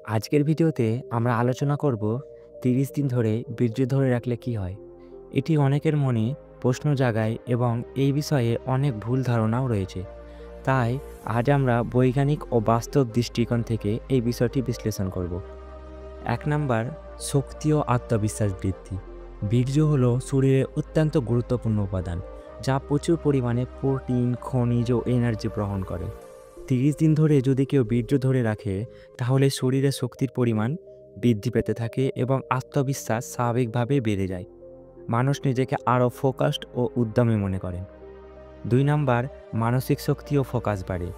আজকের ভিডিওতে আমরা আলোচনা করব ৩০ দিন ধরে বীর্য ধরে রাখলে কি হয়। এটি অনেকের মনে প্রশ্ন জাগায় এবং এই বিষয়ে অনেক ভুল ধারণাও রয়েছে। তাই আজ আমরা বৈজ্ঞানিক ও বাস্তব দৃষ্টিকোণ থেকে এই বিষয়টি বিশ্লেষণ করব। ১ নাম্বার, শক্তি ও আত্মবিশ্বাস বৃদ্ধি। বীর্য হলো শরীরের অত্যন্ত গুরুত্বপূর্ণ উপাদান, যা প্রচুর পরিমাণে প্রোটিন, খনিজ ও এনার্জি গ্রহণ করে। ৩০ দিন ধরে যদি কেউ বীর্য ধরে রাখে, তাহলে শরীরে শক্তির পরিমাণ বৃদ্ধি পেতে থাকে এবং আত্মবিশ্বাস স্বাভাবিকভাবে বেড়ে যায়। মানুষ নিজেকে আরও ফোকাসড ও উদ্যমী মনে করেন। ২ নাম্বার, মানসিক শক্তি ও ফোকাস বাড়ে।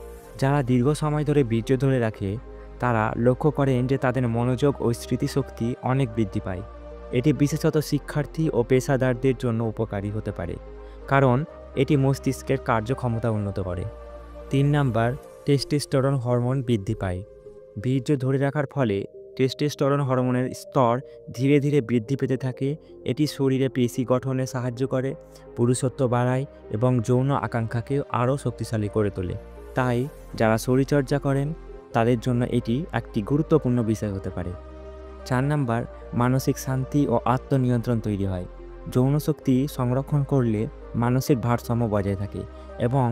যারা দীর্ঘ সময় ধরে বীর্য ধরে রাখে, তারা লক্ষ্য করেন যে তাদের মনোযোগ ও স্মৃতিশক্তি অনেক বৃদ্ধি পায়। এটি বিশেষত শিক্ষার্থী ও পেশাদারদের জন্য উপকারী হতে পারে, কারণ এটি মস্তিষ্কের কার্যক্ষমতা উন্নত করে। ৩ নাম্বার, টেস্টোস্টেরন হরমোন বৃদ্ধি পায়। বীর্য ধরে রাখার ফলে টেস্টোস্টেরন হরমোনের স্তর ধীরে ধীরে বৃদ্ধি পেতে থাকে। এটি শরীরে পেশি গঠনে সাহায্য করে, পুরুষত্ব বাড়ায় এবং যৌন আকাঙ্ক্ষাকে আরও শক্তিশালী করে তোলে। তাই যারা শরীরচর্চা করেন তাদের জন্য এটি একটি গুরুত্বপূর্ণ বিষয় হতে পারে। ৪ নাম্বার, মানসিক শান্তি ও আত্মনিয়ন্ত্রণ তৈরি হয়। যৌন শক্তি সংরক্ষণ করলে মানসিক ভারসাম্য বজায় থাকে এবং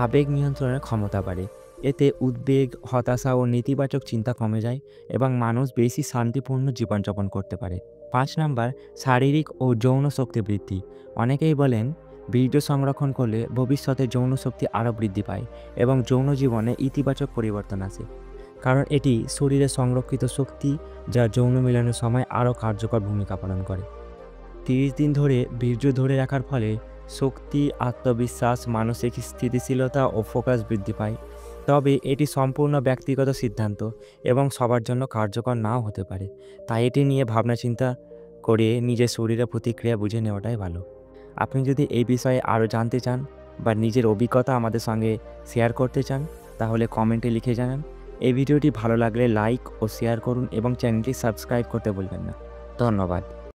আবেগ নিয়ন্ত্রণের ক্ষমতা বাড়ে। এতে উদ্বেগ, হতাশা ও নেতিবাচক চিন্তা কমে যায় এবং মানুষ বেশি শান্তিপূর্ণ জীবনযাপন করতে পারে। ৫ নাম্বার, শারীরিক ও যৌন শক্তি বৃদ্ধি। অনেকেই বলেন বীর্য সংরক্ষণ করলে ভবিষ্যতে যৌন শক্তি আরও বৃদ্ধি পায় এবং যৌন জীবনে ইতিবাচক পরিবর্তন আসে, কারণ এটি শরীরে সংরক্ষিত শক্তি যা যৌন মিলনের সময় আরও কার্যকর ভূমিকা পালন করে। ৩০ দিন ধরে বীর্য ধরে রাখার ফলে শক্তি, আত্মবিশ্বাস, মানসিক স্থিতিশীলতা ও ফোকাস বৃদ্ধি পায়। তবে এটি সম্পূর্ণ ব্যক্তিগত সিদ্ধান্ত এবং সবার জন্য কার্যকর নাও হতে পারে। তাই এটি নিয়ে ভাবনা চিন্তা করে নিজের শরীরের প্রতিক্রিয়া বুঝে নেওয়াটাই ভালো। আপনি যদি এই বিষয়ে আরও জানতে চান বা নিজের অভিজ্ঞতা আমাদের সঙ্গে শেয়ার করতে চান, তাহলে কমেন্টে লিখে জানান। এই ভিডিওটি ভালো লাগলে লাইক ও শেয়ার করুন এবং চ্যানেলটি সাবস্ক্রাইব করতে ভুলবেন না। ধন্যবাদ।